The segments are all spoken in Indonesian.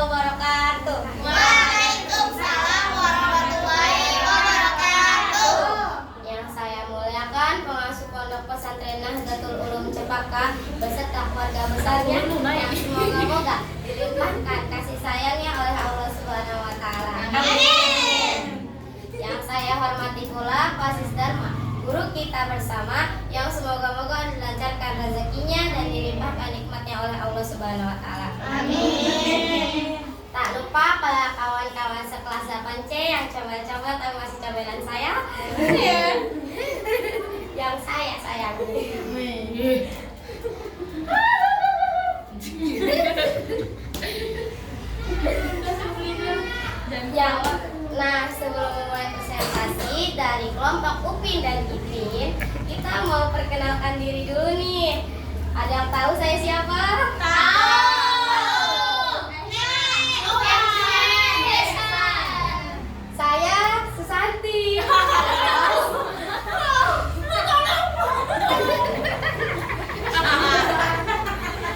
wabarakatuh. Waalaikumsalam warahmatullahi wabarakatuh. Yang saya muliakan pengasuh Pondok Pesantren Nahdlatul Ulum Cempaka beserta keluarga besarnya yang semoga-moga dilimpahkan kasih sayangnya oleh Allah Subhanahu wa taala. Amin. Yang saya hormati pula Pak Sis Dharma, guru kita bersama yang semoga-moga dilancarkan rezekinya dan dilimpahkan nikmatnya oleh Allah Subhanahu wa taala. Amin. Tak lupa pada kawan-kawan sekelas 8C yang comel-comel tapi masih comelan saya. Yang saya sayangi. Nah, sebelum memulai presentasi dari kelompok Upin dan Ipin, kita mau perkenalkan diri dulu nih. Ada yang tahu saya siapa? Saya Susanti.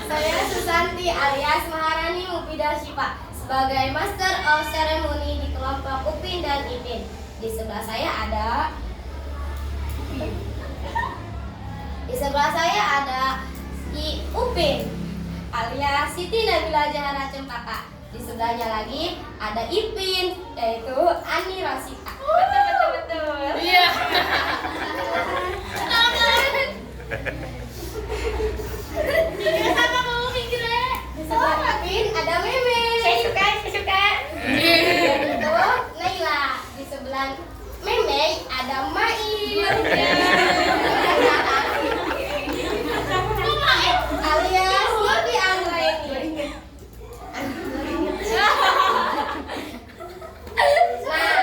Saya Susanti alias Maharani Mufidah Syifa sebagai Master of Ceremony di kelompok Upin dan Ipin. Di sebelah saya ada Si Upin alias Siti Nabila Zahra Cempaka. Di sebelahnya lagi ada Ipin, yaitu Ani Rosita. Betul. Iya. Di sebelah Ipin ada Meme. Saya suka. Itu Naila. Di sebelah Meme ada Mail. Alias Novi Anggraini. Nah,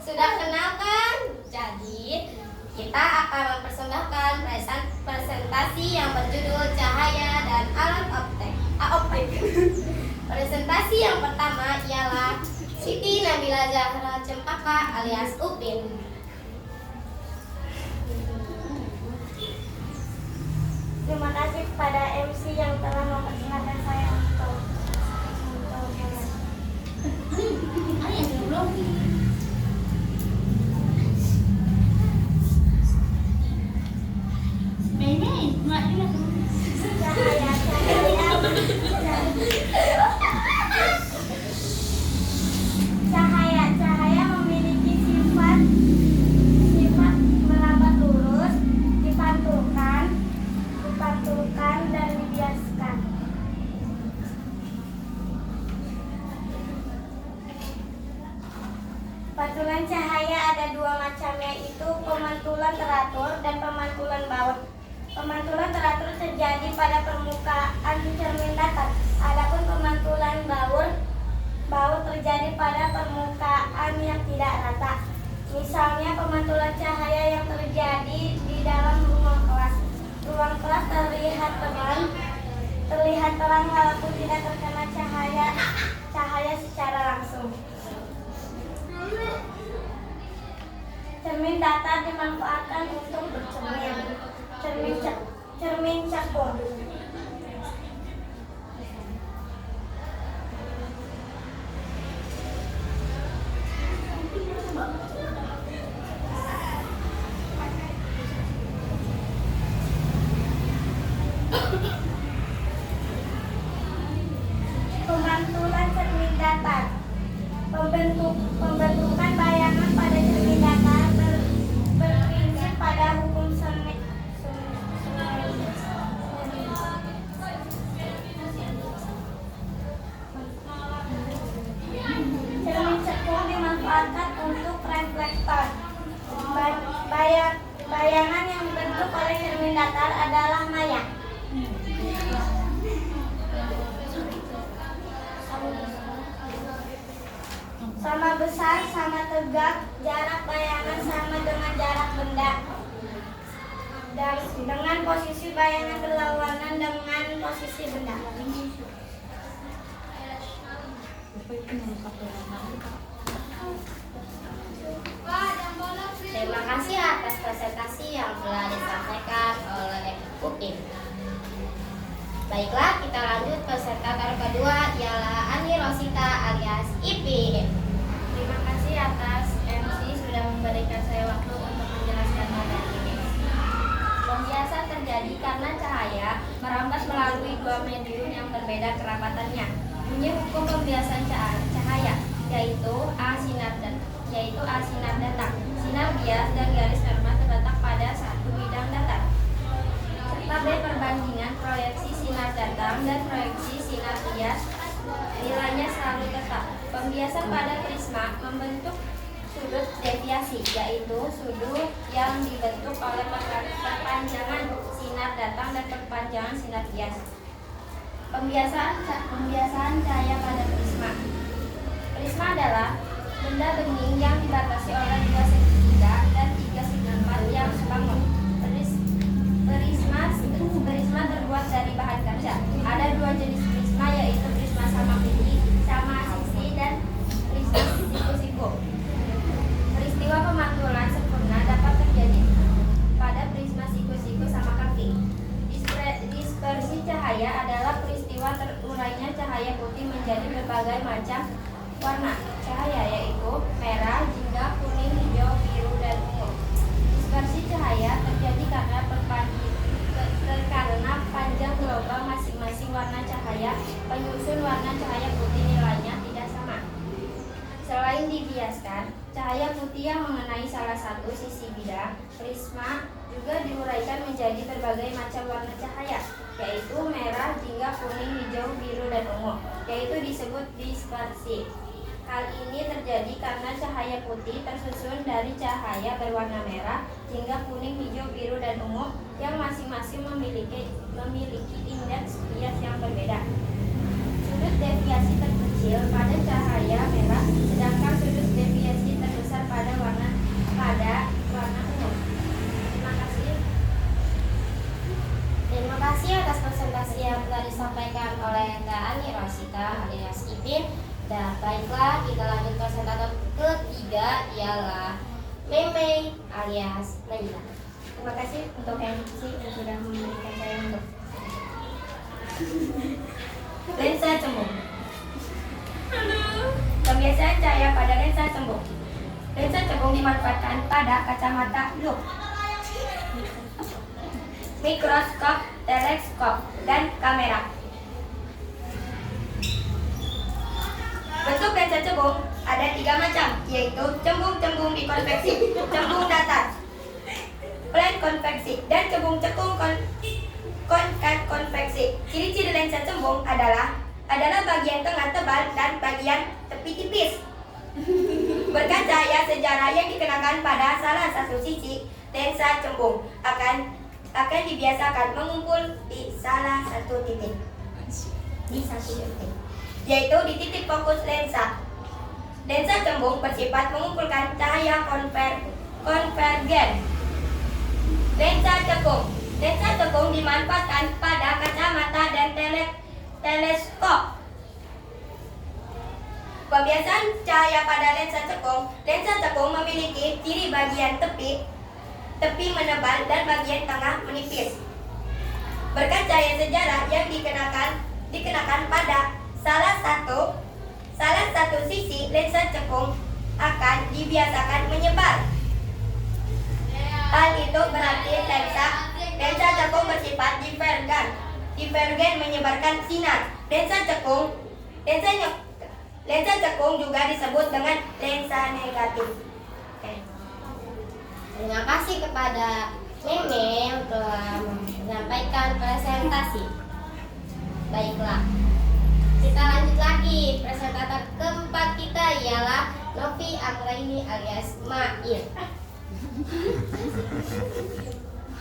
sudah kenal kan? Jadi kita akan mempersembahkan presentasi yang berjudul Cahaya dan Alat Optik. Presentasi yang pertama ialah Siti Nabila Zahra Cempaka alias Upin. Terima kasih kepada MC yang telah memperkenalkan saya untuk Cahaya memiliki sifat merambat lurus, dipantulkan dan dibiaskan. Pantulan cahaya ada dua macam, yaitu pemantulan teratur dan pemantulan baut. Pemantulan teratur terjadi pada permukaan cermin datar. Adapun pemantulan baut terjadi pada permukaan yang tidak rata. Misalnya pemantulan cahaya yang terjadi di dalam ruang kelas. Ruang kelas terlihat terang walaupun tidak terkena cahaya secara langsung. Cermin datar dimanfaatkan untuk bercermin. Cermin cakung. Pemantulan cermin datar. Pembentukan bayangan pada cermin datar berprinsip pada hukum cermin cekung dimanfaatkan untuk reflektor. Bayangan yang dibentuk oleh cermin datar adalah maya. Sama besar, sama tegak, jarak bayangan sama dengan jarak benda. Dan dengan posisi bayangan berlawanan dengan posisi benda. Terima kasih atas presentasi yang telah disampaikan oleh Upin. Baiklah, kita lanjut presentator kedua ialah Ani Rosita alias Ipin. Terima kasih atas MC sudah memberikan saya waktu untuk menjelaskan materi ini. Pembiasan terjadi karena cahaya merambat melalui dua medium yang berbeda kerapatannya. Bunyi hukum pembiasan cahaya yaitu A sinar datang. Sinar bias dan garis normal terletak pada satu bidang datar. Serta B perbandingan proyeksi sinar datang dan proyeksi sinar bias nilainya selalu tetap. Pembiasan pada prisma membentuk sudut deviasi, yaitu sudut yang dibentuk oleh perpanjangan sinar datang dan perpanjangan sinar bias. Pembiasaan cahaya pada prisma. Prisma adalah benda bening yang dibatasi oleh dua segitiga dan tiga segmen yang sebangun. Prisma terbuat dari bahan kaca. Ada dua jenis prisma, yaitu prisma sama sisi dan prisma siku-siku. Peristiwa pemantulan sempurna dapat terjadi pada prisma siku-siku sama kaki. Dispersi cahaya adalah peristiwa terurainya cahaya putih menjadi berbagai macam warna cahaya, yaitu merah, jingga, kuning, hijau, biru, dan ungu. Dispersi cahaya terjadi karena panjang gelombang masing-masing warna cahaya penyusun warna cahaya putih nilainya tidak sama. Selain dibiaskan, cahaya putih yang mengenai salah satu sisi bidang prisma juga diuraikan menjadi berbagai macam warna cahaya, yaitu merah, jingga, kuning, hijau, biru, dan ungu, yaitu disebut dispersi. Hal ini terjadi karena cahaya putih tersusun dari cahaya berwarna merah, jingga, kuning, hijau, biru, dan ungu yang masing-masing memiliki indeks bias yang berbeda. Sudut deviasi terkecil pada cahaya merah, sedangkan sudut deviasi terbesar pada warna ungu. Terima kasih atas presentasi yang telah disampaikan oleh Kak Ani Rosita alias Ipin. Dan baiklah, kita lanjut presentator ketiga ialah Meme alias Naila. Terima kasih untuk MC yang sudah memberikan saya untuk lensa cembung. Pembiasaan cahaya pada lensa cembung. Lensa cembung dimanfaatkan pada kacamata loop, mikroskop, teleskop, dan kamera. Bentuk lensa cembung ada 3 macam, yaitu cembung dikonveksi, cembung datar, plan konveksi, dan cembung cekung konkav konveksi. Ciri-ciri lensa cembung adalah bagian tengah tebal dan bagian tepi tipis. Berkat cahaya sejarah yang dikenakan pada salah satu sisi lensa cembung akan dibiasakan mengumpul di salah satu titik. Yaitu di titik fokus lensa. Lensa cembung bersifat mengumpulkan cahaya konvergen. Lensa cekung dimanfaatkan pada kacamata dan teleskop. Pembiasaan cahaya pada lensa cekung memiliki ciri bagian tepi menebal dan bagian tengah menipis. Berkat cahaya sejarah yang dikenakan pada salah satu sisi lensa cekung akan dibiasakan menyebar. Hal itu berarti lensa cekung bersifat divergen menyebarkan sinar. Lensa cekung juga disebut dengan lensa negatif. Terima kasih kepada Meme yang telah menyampaikan presentasi. Baiklah, kita lanjut lagi. Presentator keempat kita ialah Novi Anggraini alias Mail.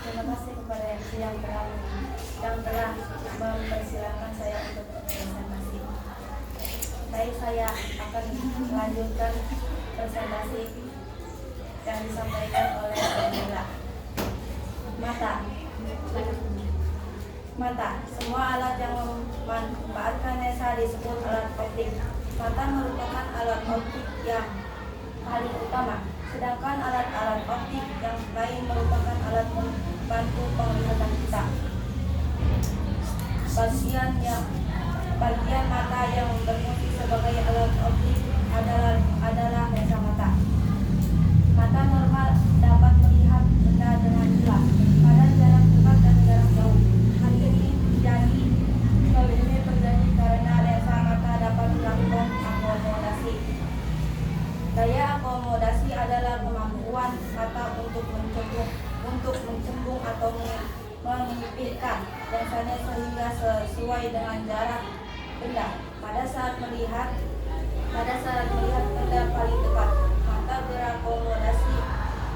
Terima kasih kepada MC yang telah mempersilahkan saya untuk presentasi. Baik, saya akan melanjutkan presentasi yang disampaikan oleh Nabila. Mata. Semua alat yang memanfaatkan lensa disebut alat optik. Mata merupakan alat optik yang paling utama, sedangkan alat-alat optik yang lain merupakan alat membantu penglihatan kita. Bagian mata yang berfungsi sebagai alat optik adalah lensa mata. Mata normal dapat melihat benda dengan jelas pada jarak dekat dan jarak jauh. Hal ini terjadi karena lensa mata dapat melakukan akomodasi. Daya akomodasi adalah kemampuan mata untuk mencembung atau menyipitkan lensanya sehingga sesuai dengan jarak benda. Pada saat melihat benda paling dekat, mata berakomodasi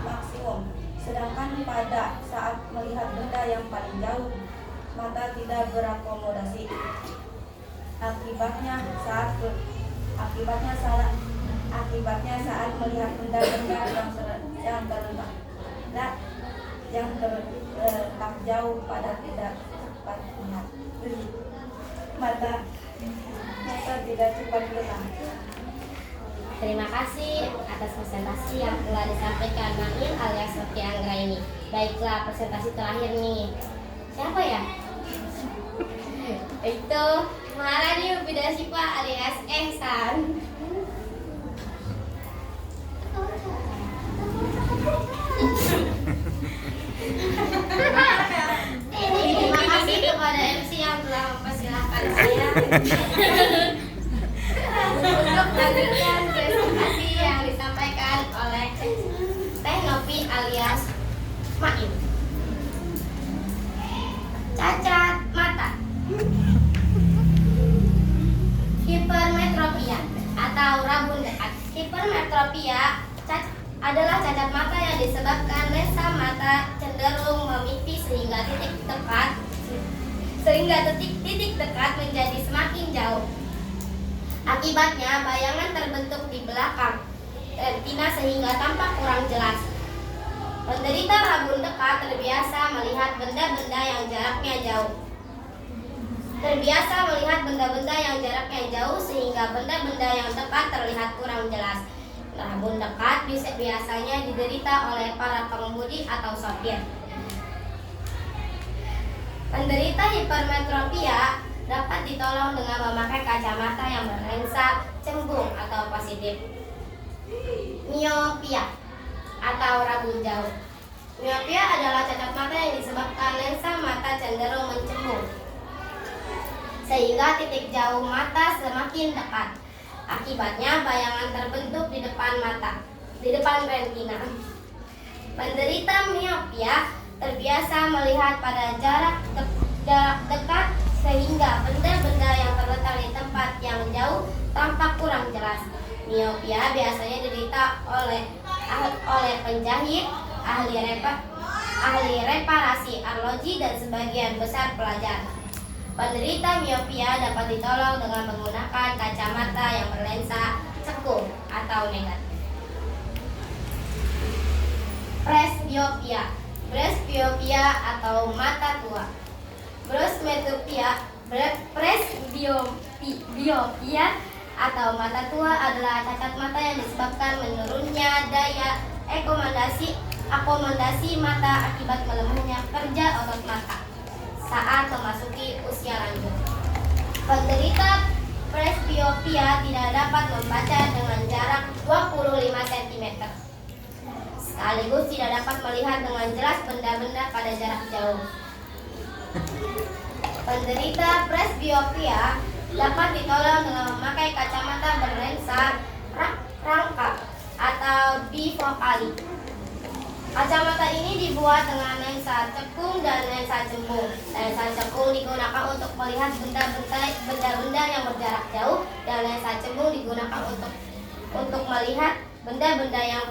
maksimum. Sedangkan pada saat melihat benda yang paling jauh, mata tidak berakomodasi. Akibatnya saat melihat benda-benda yang terletak jauh pada tidak cepat melihat. Mata tidak cepat gerak. Terima kasih atas presentasi yang telah disampaikan Nail alias Sofi Anggraini. Baiklah, presentasi terakhir nih. Siapa ya? Itu Maharani Ubidasipa alias Ehsan. Terima kasih kepada MC yang telah mempersilahkan saya untuk melanjutkan presentasi yang disampaikan oleh Teh Novi alias Maim. Cacat mata, hipermetropia atau rabun dekat. Hipermetropia adalah cacat mata yang disebabkan lensa mata cenderung memipis sehingga titik dekat menjadi semakin jauh. Akibatnya bayangan terbentuk di belakang retina sehingga tampak kurang jelas. Penderita rabun dekat terbiasa melihat benda-benda yang jaraknya jauh. Sehingga benda-benda yang dekat terlihat kurang jelas. Rabun dekat biasanya diderita oleh para pengemudi atau sopir. Penderita hipermetropia dapat ditolong dengan memakai kacamata yang berlensa cembung atau positif. Miopia atau rabun jauh. Miopia adalah cacat mata yang disebabkan lensa mata cenderung mencembung, sehingga titik jauh mata semakin dekat. Akibatnya bayangan terbentuk di depan retina. Penderita miopia terbiasa melihat pada jarak dekat sehingga benda-benda yang terletak di tempat yang jauh tampak kurang jelas. Miopia biasanya diderita oleh penjahit, ahli reparasi arloji dan sebagian besar pelajar. Penderita miopia dapat ditolong dengan menggunakan kacamata yang berlensa cekung atau negatif. Presbiopia atau mata tua. Presbiopia atau mata tua adalah cacat mata yang disebabkan menurunnya daya akomodasi mata akibat melemahnya kerja otot mata saat memasuki usia lanjut. Penderita presbiopia tidak dapat membaca dengan jarak 25 cm. Sekaligus tidak dapat melihat dengan jelas benda-benda pada jarak jauh. Penderita presbiopia dapat ditolong dengan memakai kacamata berlensa rangkap atau bifokali. Kacamata ini dibuat dengan lensa cekung dan lensa cembung. Lensa cekung digunakan untuk melihat benda-benda yang berjarak jauh, dan lensa cembung digunakan untuk melihat benda-benda yang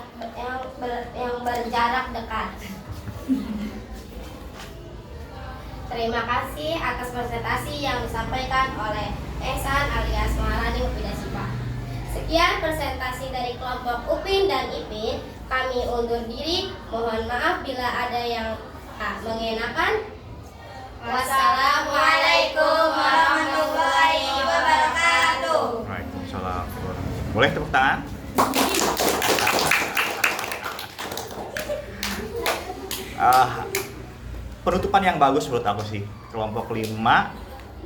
berjarak dekat. Terima kasih atas presentasi yang disampaikan oleh Ehsan alias Maharani Ubidasipa. Sekian presentasi dari kelompok Upin dan Ipin. Kami undur diri. Mohon maaf bila ada yang tak mengenakan. Wassalamualaikum warahmatullahi wabarakatuh. Waalaikumsalam. Boleh tepuk tangan? Penutupan yang bagus menurut aku sih. Kelompok 5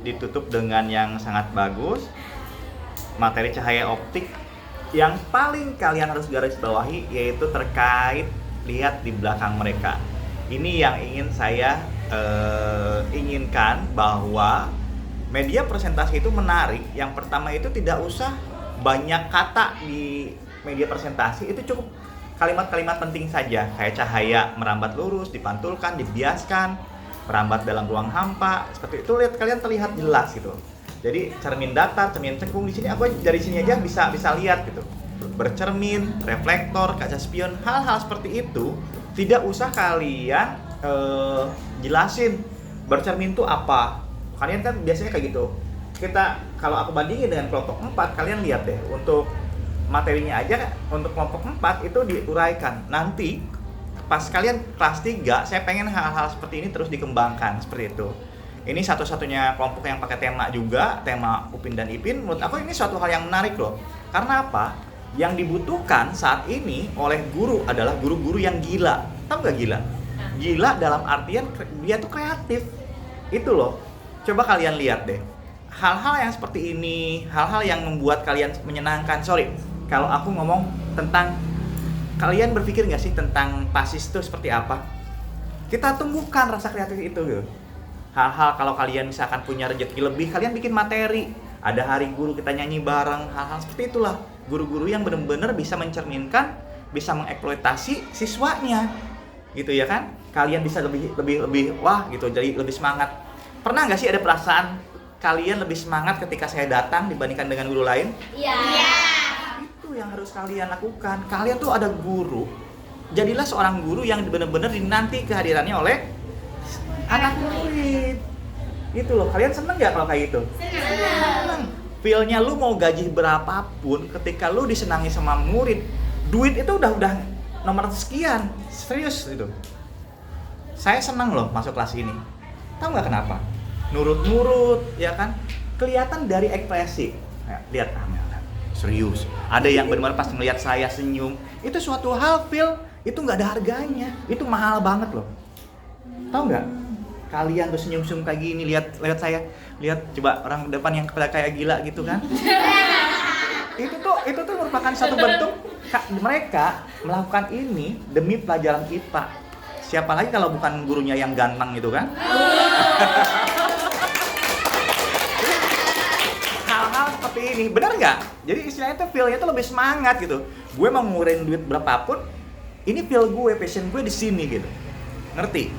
ditutup dengan yang sangat bagus. Materi cahaya optik yang paling kalian harus garis bawahi yaitu terkait lihat di belakang mereka. Ini yang ingin saya inginkan, bahwa media presentasi itu menarik. Yang pertama itu tidak usah banyak kata di media presentasi, itu cukup kalimat-kalimat penting saja, kayak cahaya merambat lurus, dipantulkan, dibiaskan, merambat dalam ruang hampa, seperti itu kalian terlihat jelas gitu. Jadi cermin datar, cermin cekung, di sini aku dari sini aja bisa lihat gitu. Bercermin, reflektor, kaca spion, hal-hal seperti itu tidak usah kalian jelasin bercermin itu apa. Kalian kan biasanya kayak gitu. Kalau aku bandingin dengan kelompok 4, kalian lihat deh, untuk materinya aja untuk kelompok 4 itu diuraikan. Nanti pas kalian kelas 3, saya pengen hal-hal seperti ini terus dikembangkan seperti itu. Ini satu-satunya kelompok yang pakai tema juga, tema Upin dan Ipin. Menurut aku ini suatu hal yang menarik loh. Karena apa? Yang dibutuhkan saat ini oleh guru adalah guru-guru yang gila. Tahu nggak gila? Gila dalam artian dia tuh kreatif. Itu loh. Coba kalian lihat deh. Hal-hal yang seperti ini, hal-hal yang membuat kalian menyenangkan. Sorry, kalau aku ngomong tentang, kalian berpikir nggak sih tentang PASIS itu seperti apa? Kita tumbuhkan rasa kreatif itu gitu. Hal-hal kalau kalian misalkan punya rezeki lebih, kalian bikin materi. Ada hari guru kita nyanyi bareng, hal-hal seperti itulah. Guru-guru yang benar-benar bisa mencerminkan, bisa mengeksploitasi siswanya. Gitu ya kan? Kalian bisa lebih wah gitu, jadi lebih semangat. Pernah nggak sih ada perasaan kalian lebih semangat ketika saya datang dibandingkan dengan guru lain? Iya. Itu yang harus kalian lakukan. Kalian tuh ada guru, jadilah seorang guru yang benar-benar dinanti kehadirannya oleh anak murid. Gitu loh, kalian seneng nggak kalau kayak gitu? Seneng. Feel-nya lu mau gaji berapapun, ketika lu disenangi sama murid, duit itu udah nomor sekian, serius itu. Saya senang loh masuk kelas ini. Tahu nggak kenapa? Nurut-nurut, ya kan? Kelihatan dari ekspresi. Lihat Amel, serius. Ada yang benar-benar pas ngelihat saya senyum, itu suatu hal, feel itu nggak ada harganya. Itu mahal banget loh. Tahu nggak? Kalian tuh senyum-senyum kayak gini, lihat saya, lihat coba orang depan yang kayak gila gitu kan? itu tuh merupakan satu bentuk mereka melakukan ini demi pelajaran kita. Siapa lagi kalau bukan gurunya yang ganteng gitu kan? Hal-hal seperti ini, benar nggak? Jadi istilahnya tuh feel-nya tuh lebih semangat gitu. Gue mau ngurin duit berapapun, ini feel gue, passion gue di sini gitu. Ngerti?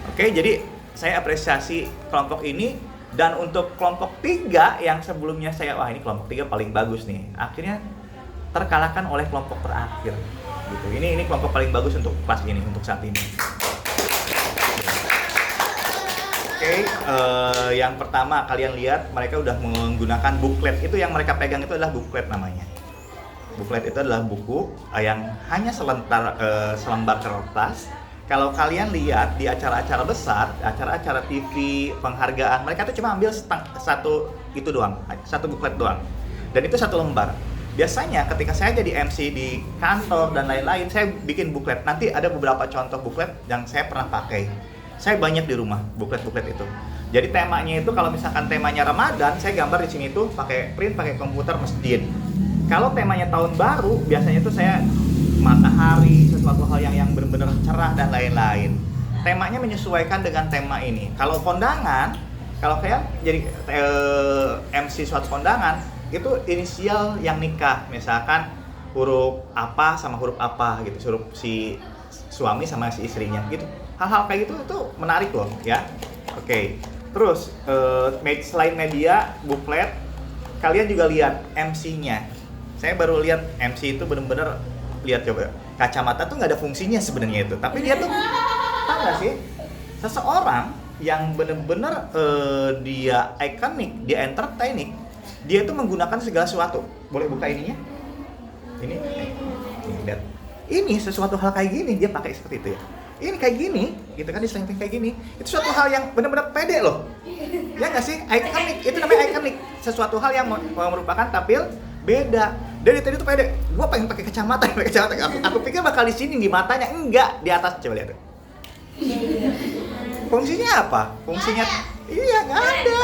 Oke, jadi saya apresiasi kelompok ini. Dan untuk kelompok 3 yang sebelumnya wah ini kelompok 3 paling bagus nih, akhirnya terkalahkan oleh kelompok terakhir gitu. Ini kelompok paling bagus untuk kelas ini, untuk saat ini. Oke, yang pertama kalian lihat mereka udah menggunakan buklet. Itu yang mereka pegang itu adalah buklet namanya. Buklet itu adalah buku yang hanya selembar kertas. Kalau kalian lihat di acara-acara besar, acara-acara TV, penghargaan, mereka tuh cuma ambil satu buklet doang. Dan itu satu lembar. Biasanya ketika saya jadi MC di kantor dan lain-lain, saya bikin buklet. Nanti ada beberapa contoh buklet yang saya pernah pakai. Saya banyak di rumah buklet-buklet itu. Jadi temanya itu, kalau misalkan temanya Ramadan, saya gambar di sini tuh pakai print, pakai komputer masjid. Kalau temanya tahun baru, biasanya tuh saya matahari, sesuatu hal yang benar-benar cerah dan lain-lain. Temanya menyesuaikan dengan tema ini. Kalau kondangan, kalau kalian jadi MC suatu kondangan, itu inisial yang nikah, misalkan huruf apa sama huruf apa gitu, huruf si suami sama si istrinya gitu. Hal-hal kayak gitu itu menarik loh ya. Oke. Terus selain media buklet, kalian juga lihat MC-nya. Saya baru lihat MC itu benar-benar, lihat coba, kacamata tuh nggak ada fungsinya sebenarnya itu, tapi dia tuh tahu nggak sih, seseorang yang benar-benar dia ikonik, dia entertaining, dia tuh menggunakan segala sesuatu. Boleh buka ininya? Ini lihat, ini sesuatu hal kayak gini dia pakai seperti itu ya. Ini kayak gini, gitu kan, diselemping kayak gini. Itu suatu hal yang benar-benar pede loh, ya nggak sih? Ikonik, itu namanya ikonik, sesuatu hal yang merupakan tampil beda. Dari tadi tuh pede, gue pengen pakai kacamata. Aku pikir bakal di sini, di matanya, enggak, di atas. Coba lihat. Fungsinya apa? Fungsinya iya nggak ada.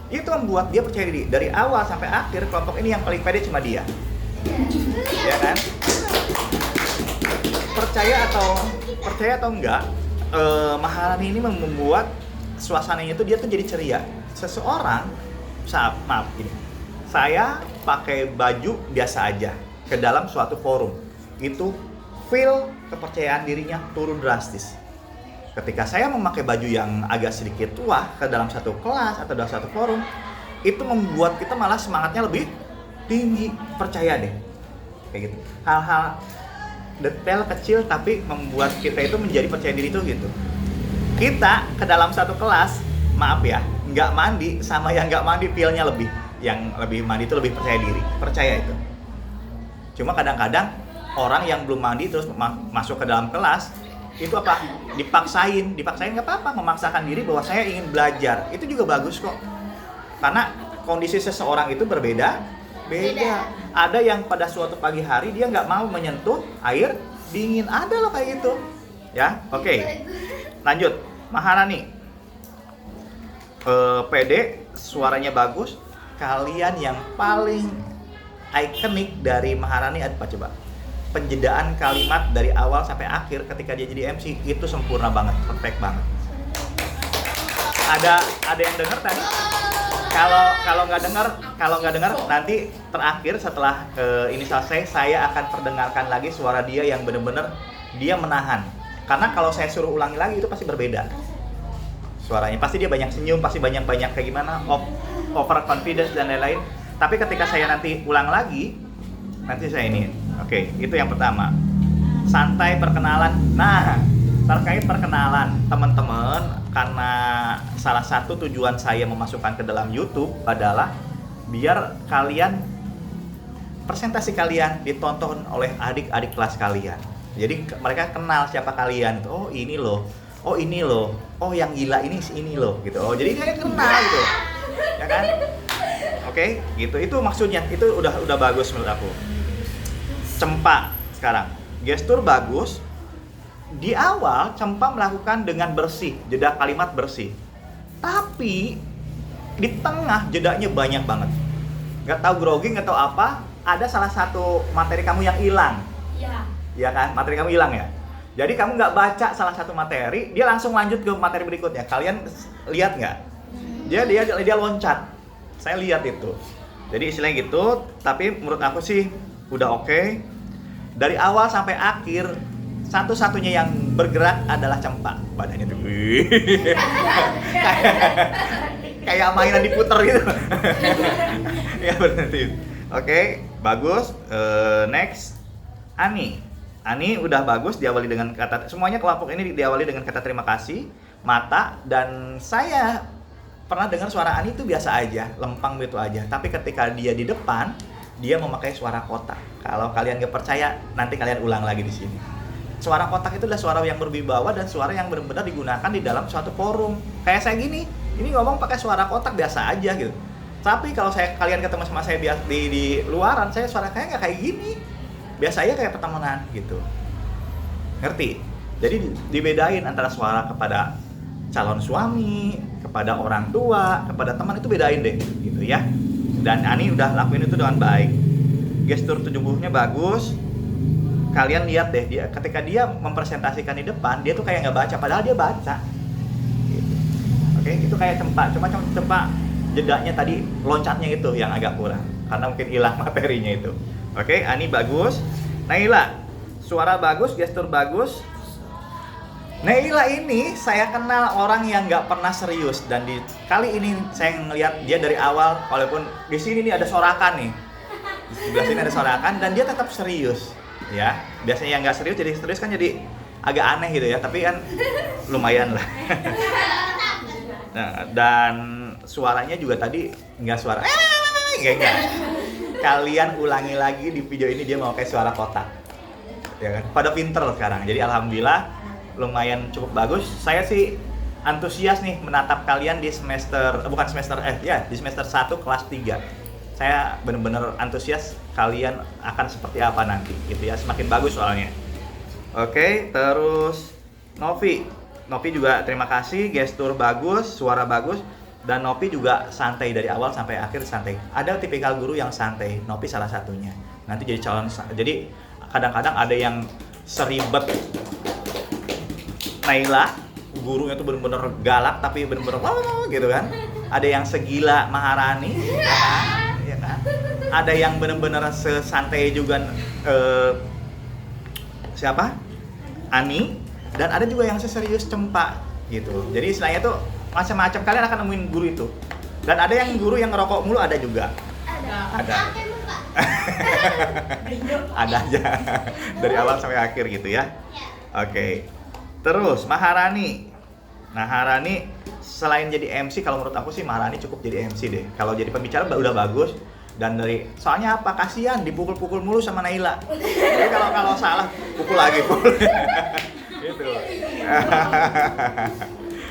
Itu membuat dia percaya diri. Dari awal sampai akhir kelompok ini yang paling pede cuma dia. Ya kan? Percaya atau enggak, Maharani ini membuat suasananya itu dia tuh jadi ceria. Seseorang, maaf ini, saya pakai baju biasa aja ke dalam suatu forum, itu feel kepercayaan dirinya turun drastis. Ketika saya memakai baju yang agak sedikit tua ke dalam satu kelas atau dalam satu forum, itu membuat kita malah semangatnya lebih tinggi. Percaya deh, kayak gitu. Hal-hal detail kecil tapi membuat kita itu menjadi percaya diri itu gitu. Kita ke dalam satu kelas, maaf ya, nggak mandi sama yang nggak mandi feel-nya lebih. Yang lebih mandi itu lebih percaya diri, percaya itu. Cuma kadang-kadang orang yang belum mandi terus masuk ke dalam kelas, itu apa? Dipaksain nggak apa-apa, memaksakan diri bahwa saya ingin belajar, itu juga bagus kok. Karena kondisi seseorang itu beda. Ada yang pada suatu pagi hari dia nggak mau menyentuh air dingin, ada loh kayak gitu. Ya, oke. Lanjut, Maharani. Pede, suaranya bagus. Kalian yang paling ikonik dari Maharani apa coba? Penjedaan kalimat dari awal sampai akhir ketika dia jadi MC itu sempurna banget, perfect banget. Ada yang dengar tadi? Kalau nggak dengar nanti terakhir setelah ini selesai saya akan perdengarkan lagi suara dia yang benar-benar dia menahan. Karena kalau saya suruh ulangi lagi itu pasti berbeda suaranya. Pasti dia banyak senyum, pasti banyak kayak gimana, over confidence dan lain-lain. Tapi ketika saya nanti ulang lagi, nanti saya ini. Oke, itu yang pertama. Santai perkenalan. Nah, terkait perkenalan teman-teman, karena salah satu tujuan saya memasukkan ke dalam YouTube adalah biar kalian, presentasi kalian ditonton oleh adik-adik kelas kalian. Jadi mereka kenal siapa kalian. Oh ini loh, oh ini loh, oh yang gila ini loh gitu. Oh jadi kalian kenal gitu, ya kan? Oke, gitu. Itu maksudnya. Itu udah bagus menurut aku. Cempa sekarang, gestur bagus. Di awal Cempa melakukan dengan bersih, jeda kalimat bersih. Tapi di tengah jedanya banyak banget. Gak tahu grogi, gak tahu apa. Ada salah satu materi kamu yang hilang. Iya. Iya kan? Materi kamu hilang ya. Jadi kamu nggak baca salah satu materi, dia langsung lanjut ke materi berikutnya. Kalian lihat nggak? Dia loncat. Saya lihat itu. Jadi istilahnya gitu. Tapi menurut aku sih udah oke. Dari awal sampai akhir satu-satunya yang bergerak adalah Cempa. Badannya tuh kayak mainan diputer gitu. Ya benar sih. Oke, bagus. Next, Ani udah bagus, diawali dengan kata, semuanya kelompok ini diawali dengan kata terima kasih, mata, dan saya pernah dengar suara Ani itu biasa aja, lempang gitu aja. Tapi ketika dia di depan, dia memakai suara kotak. Kalau kalian gak percaya, nanti kalian ulang lagi di sini. Suara kotak itu adalah suara yang berwibawa dan suara yang benar-benar digunakan di dalam suatu forum. Kayak saya gini, ini ngomong pakai suara kotak biasa aja gitu. Tapi kalau kalian ketemu sama saya di luaran, saya suara kayak nggak kayak gini. Biasa aja kayak pertemanan gitu. Ngerti? Jadi dibedain antara suara kepada calon suami, kepada orang tua, kepada teman, itu bedain deh gitu ya. Dan Ani udah lakuin itu dengan baik. Gestur tubuhnya bagus. Kalian lihat deh, ketika dia mempresentasikan di depan, dia tuh kayak nggak baca, padahal dia baca. Gitu. Oke, itu kayak Cempa. Cuma Cempa jedanya tadi, loncatnya itu yang agak kurang, karena mungkin hilang materinya itu. Oke, Ani bagus. Naila, suara bagus, gestur bagus. Naila ini saya kenal orang yang nggak pernah serius, dan di kali ini saya ngelihat dia dari awal, walaupun di sini nih ada sorakan nih, di sebelah sini ada sorakan, dan dia tetap serius, ya. Biasanya yang nggak serius jadi serius kan jadi agak aneh gitu ya, tapi kan lumayan lah. Nah, dan suaranya juga tadi nggak suara, enggak. Kalian ulangi lagi di video ini dia mau kayak suara kotak, ya kan? Pada pinter sekarang, jadi alhamdulillah. Lumayan cukup bagus. Saya sih antusias nih menatap kalian di semester di semester 1 kelas 3. Saya benar-benar antusias kalian akan seperti apa nanti gitu ya, semakin bagus soalnya. Oke, terus Novi juga terima kasih, gestur bagus, suara bagus. Dan Nopi juga santai dari awal sampai akhir santai. Ada tipikal guru yang santai, Nopi salah satunya. Nanti jadi calon. Jadi kadang-kadang ada yang seribet Naila, gurunya tuh bener-bener galak tapi bener-bener wow gitu kan. Ada yang segila Maharani, ya kan? Ada yang bener-bener sesantai juga siapa? Ani. Dan ada juga yang seserius Cempa gitu. Jadi istilahnya tuh macam-macam, kalian akan nemuin guru itu. Dan ada yang guru yang ngerokok mulu ada juga. Ada. Ada aja dari awal sampai akhir gitu ya. Oke. Terus Maharani. Nah, Maharani selain jadi MC, kalau menurut aku sih Maharani cukup jadi MC deh. Kalau jadi pembicara udah bagus. Dan soalnya apa, kasihan dipukul-pukul mulu sama Naila. Jadi kalau salah pukul lagi. Gitu.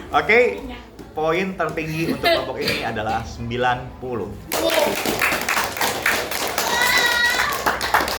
Oke, poin tertinggi untuk kelompok ini adalah 90.